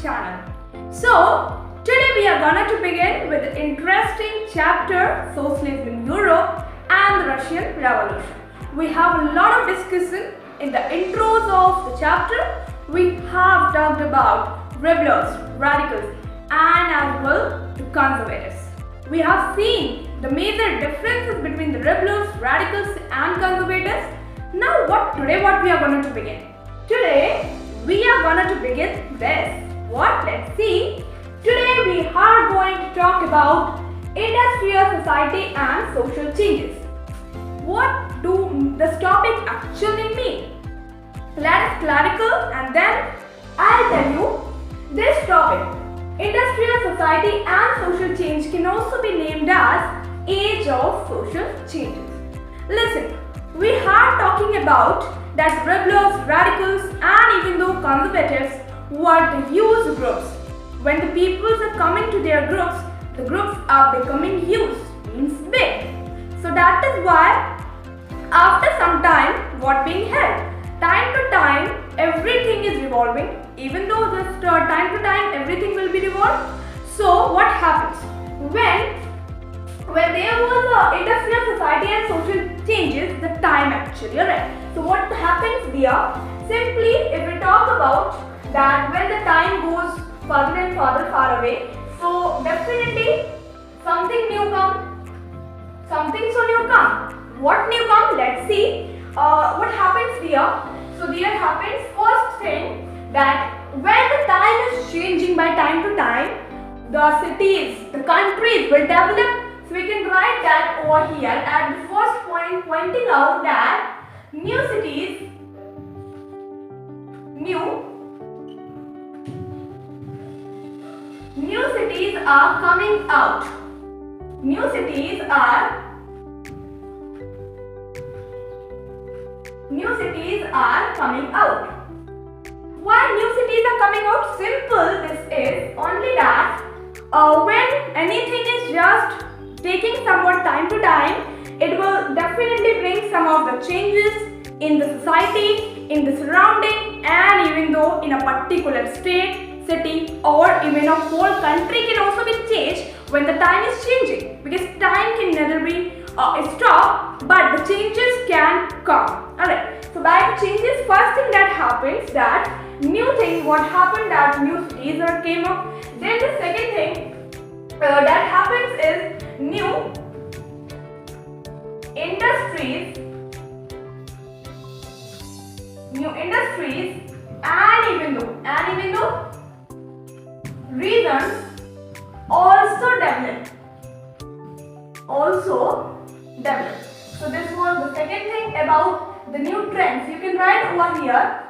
channel. So, today we are going to begin with the interesting chapter Socialism in Europe and the Russian Revolution. We have a lot of discussion in the intros of the chapter. We have talked about rebels, radicals and as well the conservatives. We have seen the major differences between the rebels, radicals and conservatives. Now today what we are going to begin? Today we are going to begin this. What? Let's see. Today we are going to talk about industrial society and social changes. What do this topic actually mean? Let us clarify and then I'll tell you this topic. Industrial society and social change can also be named as age of social changes. Listen, we are talking about that rebels, radicals and even though conservatives were the huge groups. When the peoples are coming to their groups, the groups are becoming huge, means big. So that is why after some time what being held? Time to time everything is revolving. Even though this time to time everything will be revolved. So what happens? When there was a industrial society and social changes, the time actually arrived. So what happens here? Simply if we talk about that when the time goes further and further far away, so definitely something new comes. Something so new comes. What new comes? Let's see. What happens here? So there happens first thing that when the time is changing by time to time, the cities, the countries will develop. So we can write that over here at the first point, pointing out that new cities are coming out. New cities are coming out. Why new cities are coming out? Simple, this is only that when anything is just taking somewhat time to time, it will definitely bring some of the changes in the society, in the surrounding and even though in a particular state, city or even a whole country can also be changed when the time is changing, because time can neither be stopped but the changes can come. Alright, so by the changes, first thing that happens that new thing, what happened that new cities came up. Then the second thing that happens is new industries and even though regions also develop. So this was the second thing about the new trends. You can write over here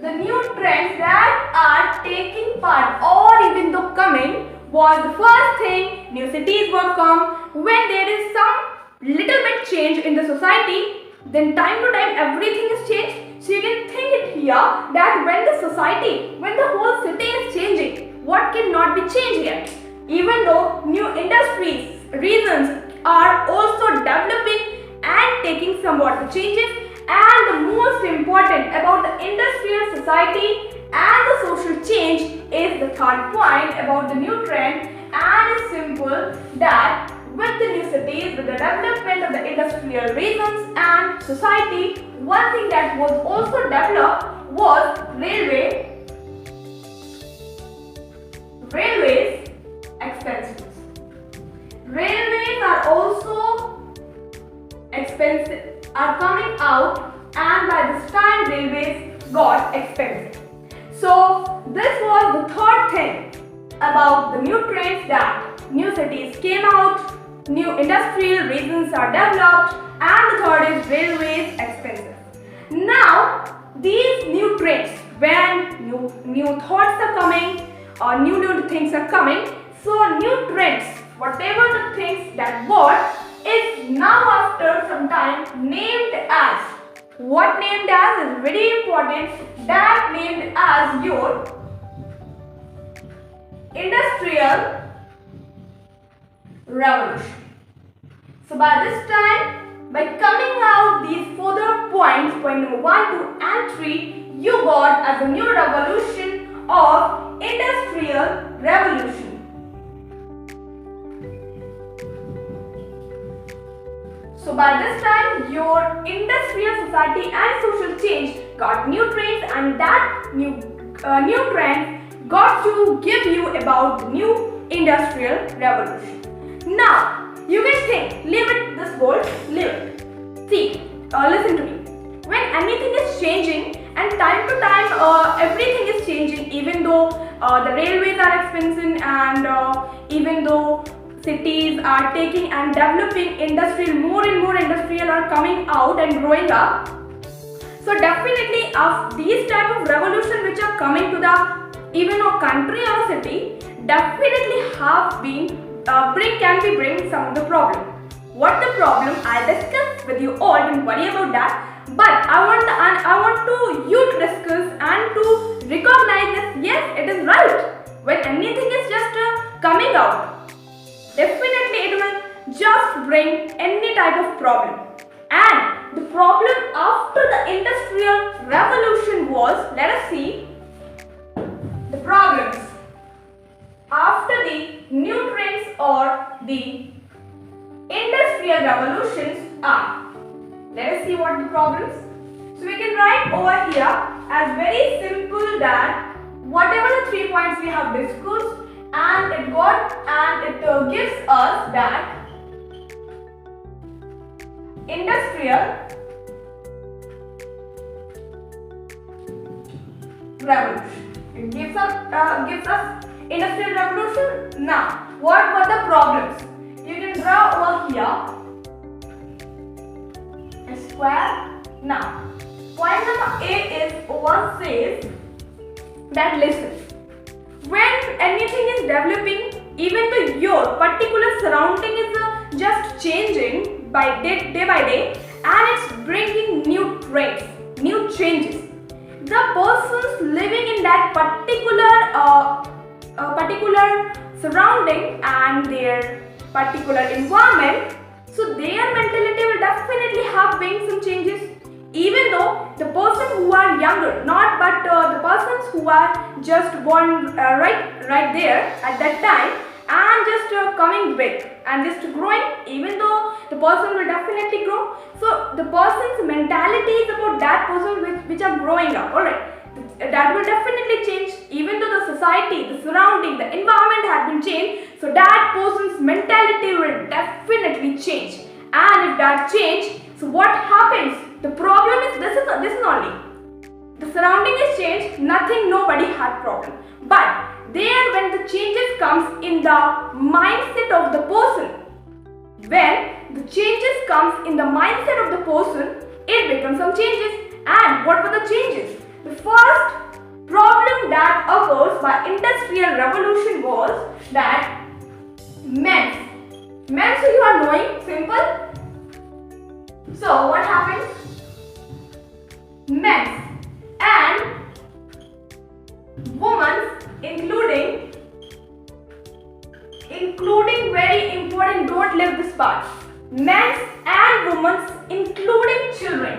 the new trends that are taking part or even though coming was the first thing. New cities will come when there is some little bit change in the society, then time to time everything is changed. So you can think it here that when the society, when the whole city is changing, what cannot be changed yet? Even though new industries, regions are also developing and taking somewhat the changes. And the most important about the industrial society and the social change is the third point about the new trend, and it's simple that with the new cities, with the development of the industrial regions and society, one thing that was also developed was railways expenses. Railways are also expensive, are coming out, and by this time railways got expensive. So this was the third thing about the new trends, that new cities came out, new industrial regions are developed, and the third is railways expensive. Now these new trends, when new thoughts are coming or new things are coming, so new trends, whatever the things that were, is now after some time named as, what named as is very important, that named as your industrial revolution. So by this time, by coming out these further points, point number 1, 2 and 3, you got as a new revolution of industrial Revolution. So by this time, your industrial society and social change got new trends, and that new trend got to give you about the new industrial revolution. Now, you can think, leave it, this word, leave it. See, listen to me. When anything is changing, and time to time everything is changing, even though the railways are expensive, and even though cities are taking and developing industrial, more and more industrial are coming out and growing up. So definitely of these type of revolution which are coming to the even a country or a city, definitely have been bring some of the problem. What the problem, I'll discuss with you all, don't worry about that. But I want you to discuss and to recognize this. Yes, it is right. When anything is just coming out, definitely it will just bring any type of problem. And the problem after the industrial revolution was, let us see the problems after the new trends or the industrial revolutions are. Let us see what the problems. So we can write over here as very simple that whatever the 3 points we have discussed, and it gives us that industrial revolution. It gives us industrial revolution. Now, what were the problems? You can draw over here a square. Now, point number A is over says that listen, when anything is developing, even though your particular surrounding is just changing by day by day, and it's bringing new trends, new changes. The persons living in that particular surrounding and their particular environment, so their mentality will definitely have been some changes. Even though the person who are younger, not but the persons who are just born right there at that time and just coming big and just growing, even though the person will definitely grow. So the person's mentality is about that person which are growing up, alright. That will definitely change, even though the society, the surrounding, the environment has been changed. So that person's mentality will definitely change. And if that change, so what happens? The problem is this is only. The surrounding is changed, nobody had problem. But there when the changes comes in the mindset of the person, when the changes comes in the mindset of the person, it becomes some changes. And what were the changes? The first problem that occurs by industrial revolution was that men. So you are knowing, simple. So what happened? Men and women, including very important, don't leave this part. Men and women, including children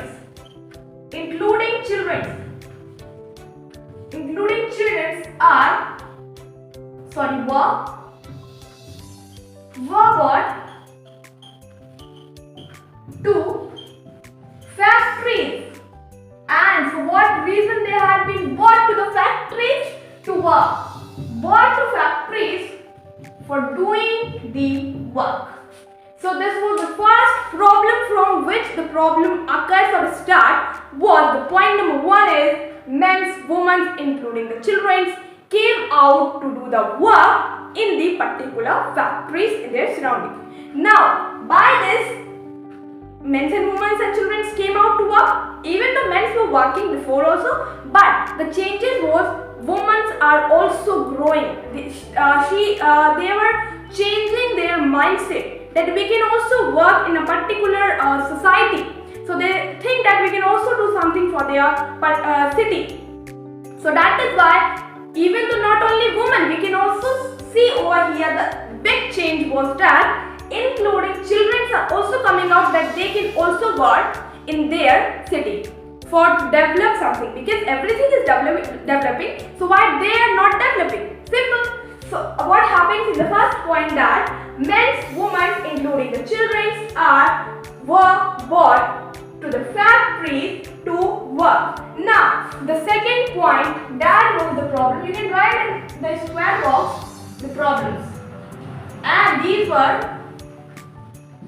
are were brought to factories. And for what reason they had been brought to the factories? To work. Brought to factories for doing the work. So this was the first problem from which the problem occurs or start was the point number 1 is men's, women's, including the children came out to do the work in the particular factories in their surrounding. Now, by this, men and women and children came out to work. Even the men were working before also, but the changes was women are also growing. They were changing their mindset that we can also work in a particular society. So they think that we can also do something for their city. So that is why, even though not only women, we can also see over here the big change was that including children are also coming out that they can also work in their city for to develop something, because everything is developing. So why they are not developing? Simple. So happens in the first point that men's, women's, including the children, were brought to the factories to work. Now, the second point, that was the problem. You can write in the square box the problems. And these were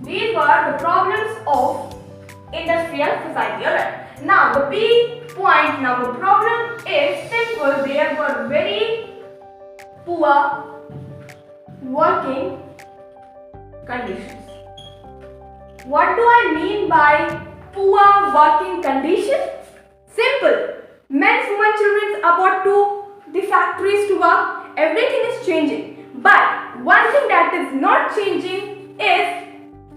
the problems of industrial society. Alright. Now, the B point number problem is simple. There were very poor working conditions. What do I mean by poor working conditions? Simple. Men's, women's, children are brought to the factories to work. Everything is changing. But one thing that is not changing is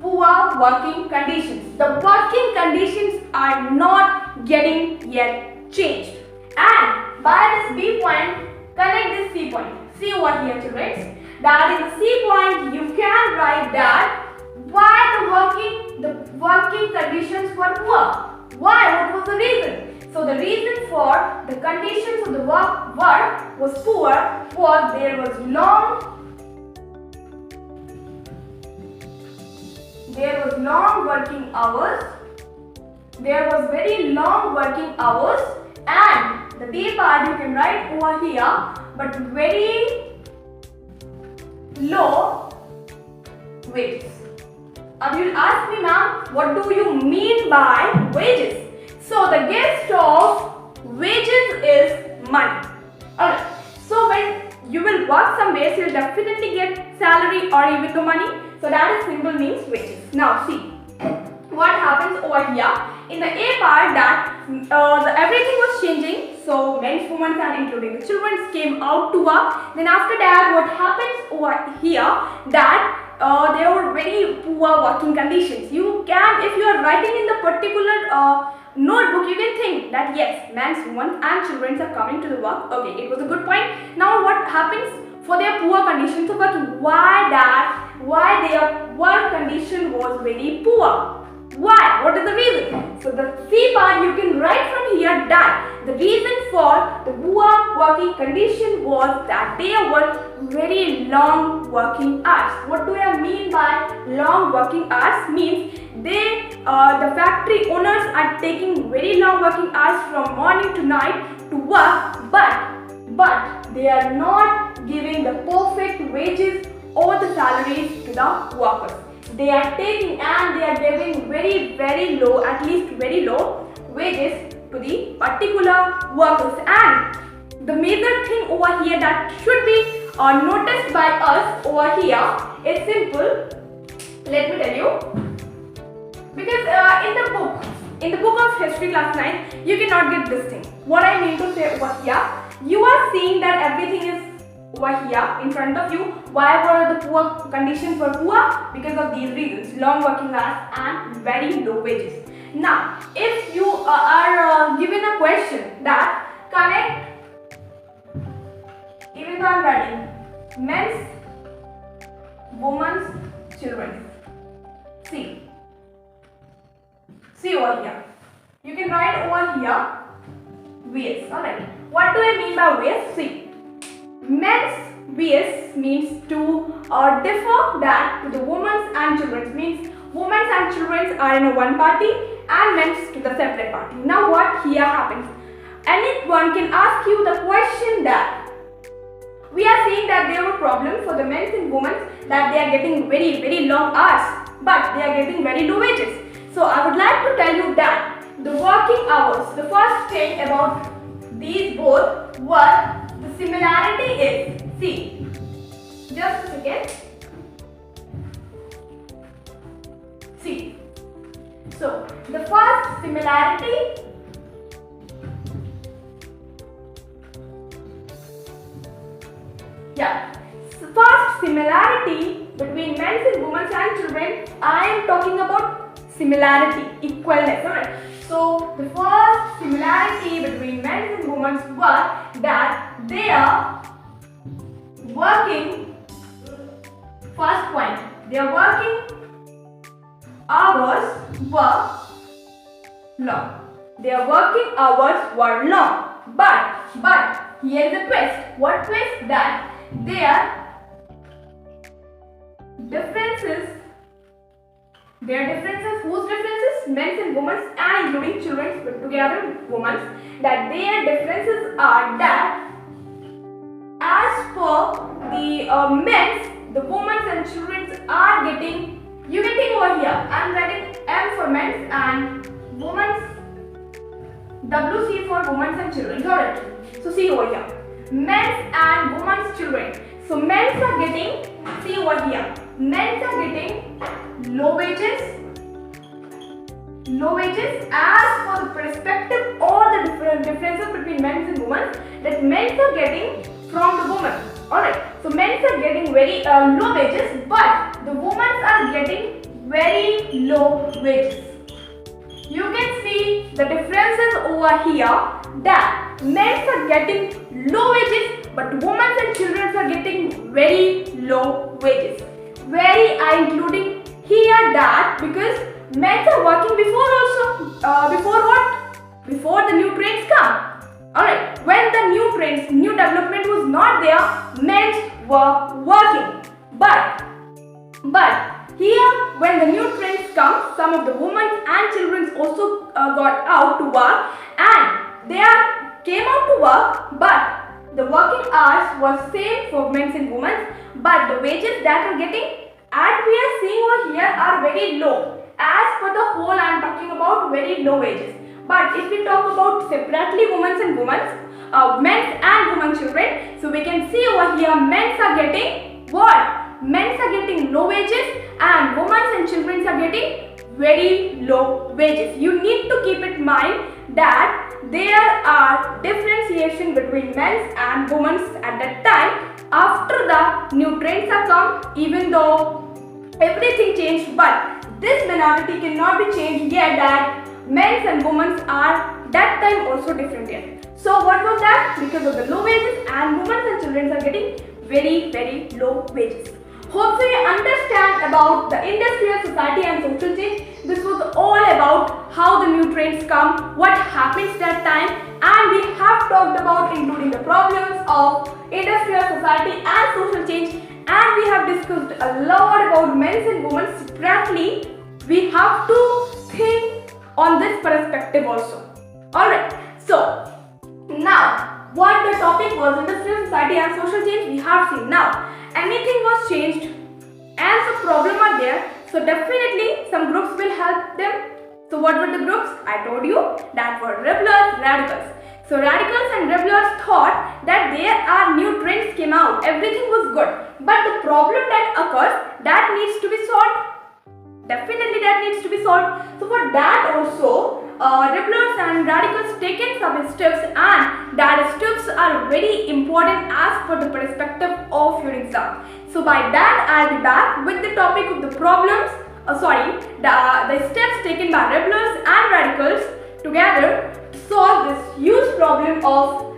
poor working conditions. The working conditions are not getting yet changed. And by this B point, connect this C point. See over here, children. That is the C point. You can write that why the working conditions were poor. Why? What was the reason? So the reason for the conditions of the work was poor was there was long working hours. There was very long working hours, and the D part you can write over here, but very low wages. Now you will ask me, ma'am, what do you mean by wages? So the gift of wages is money. Alright. So when you will work somewhere, so you will definitely get salary or even the money. So that is simple means wages. Now see what happens over here in the A part, that everything was changing. So men's, women's, and including the children came out to work. Then after that, what happens over here that there were very poor working conditions. You can, if you are writing in the particular notebook, you can think that yes, men's, women's, and children are coming to the work. Okay, it was a good point. Now what happens for their poor conditions of working? Why their work condition was very poor? Why? What is the reason? So the C part you can write from here that the reason for the poor working condition was that they were very long working hours. What do I mean by long working hours? Means the factory owners are taking very long working hours from morning to night to work, but they are not giving the perfect wages or the salaries to the workers. They are taking and they are giving very low, at least very low wages to the particular workers. And the major thing over here that should be noticed by us over here is simple. Let me tell you. Because in the book of history class 9, you cannot get this thing. What I mean to say over here, you are seeing that everything is over here in front of you. Why were the poor conditions were poor? Because of these reasons: long working hours and very low wages. Now, if you are given a question that connect, even though I am writing men's, women's, children. See over here. You can write over here ways. Alright. What do I mean by ways? See. Men's ways means to differ that to the women's and children's, means women's and children's are in a one party and men's to the separate party. Now what here happens? Anyone can ask you the question that we are seeing that there were problems for the men's and women's, that they are getting very long hours, but they are getting very low wages. So I would like to tell you that the working hours, the first thing about these both were the similarity is, see, just a second, see, so the first similarity between men's and women's and children, I am talking about similarity, equalness, alright. So the first similarity between men's and women's was that their working, first point, their working hours were long. Their working hours were long. But here is the twist. What twist? That their whose differences? Men's and women's, and including children's put together, women's, that their differences are that as per the men's, the women's and children's are getting, you getting over here, I am writing M for men's and women's, WC for women's and children, alright. So see over here, men's and women's children. So men's are getting, see over here, men's are getting low wages as per the perspective or the differences between men's and women's, that men's are getting from the women. Alright, so men's are getting very low wages, but the women's are getting very low wages. You can see the differences over here, that men's are getting low wages, but women's and children's are getting very low wages. Very, I including here that because men's are working before also, before what? Before the new trains come. Alright, when the new development was not there, men's were working. But here, when the new trains come, some of the women and children also got out to work, and they came out to work, but the working hours was same for men and women, but the wages that are getting, as we are seeing over here, are very low. As for the whole, I am talking about very low wages. But if we talk about separately men's and women's children, so we can see over here, men's are getting what? Men's are getting low wages and women's and children's are getting very low wages. You need to keep in mind that there are differentiation between men's and women's at that time after the new trends are come, even though everything changed, but this minority cannot be changed yet, that men's and women's are that time also different yet. So what was that? Because of the low wages, and women's and children are getting very, very low wages. Hopefully you understand about the industrial society and social change. This was all about how the new trends come, what happens that time, and we have talked about including the problems of industrial society and social change, and we have discussed a lot about men's and women's separately. We have to think on this perspective also. Alright, so now what the topic was, industrial society and social change, we have seen. Now anything was changed and some problem are there, so definitely some groups will help them. So what were the groups? I told you that were rebellers, radicals. So radicals and rebellers thought that there are new trends came out, everything was good, but the problem that occurs, that needs to be solved. Definitely that needs to be solved. So for that also, rebellers and radicals taken some steps, and that steps are very important as per the perspective of your exam. So by that I'll be back with the topic of the problems, the steps taken by rebellers and radicals together to solve this huge problem of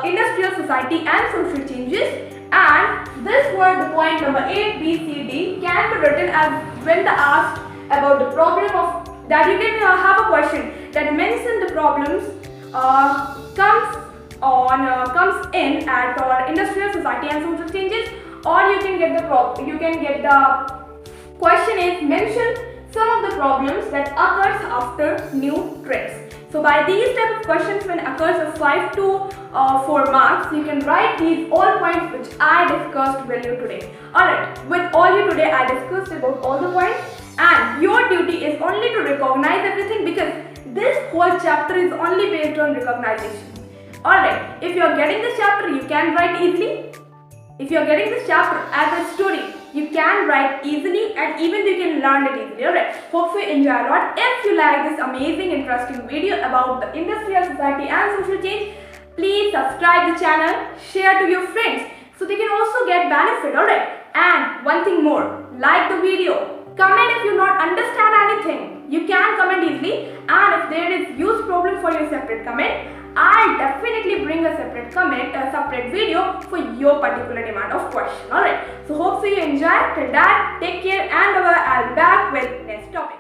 industrial society and social changes. And this were the point number 8, B, C, D can be written as when asked about the problem of that. You can have a question that mention the problems comes in at our industrial society and social changes, or you can get the question is mention some of the problems that occurs after new trends. So by these type of questions, when occurs of 5 to 4 marks, you can write these all points which I discussed with you today. Alright, with all you today I discussed about all the points, and your duty is only to recognize everything, because this whole chapter is only based on recognition. Alright, if you are getting this chapter, you can write easily. If you are getting this chapter as a story, you can write easily, and even you can learn it easily. Alright, hope you enjoy a lot. If you like this amazing interesting video about the industrial society and social change, please subscribe the channel, share to your friends so they can also get benefit. Alright, and one thing more, like the video, comment if you not understand anything. You can comment easily, and if there is huge problem for your separate comment, I'll definitely bring a separate video for your particular demand of question. Alright, so hope you enjoy. Till that, take care, and I'll be back with next topic.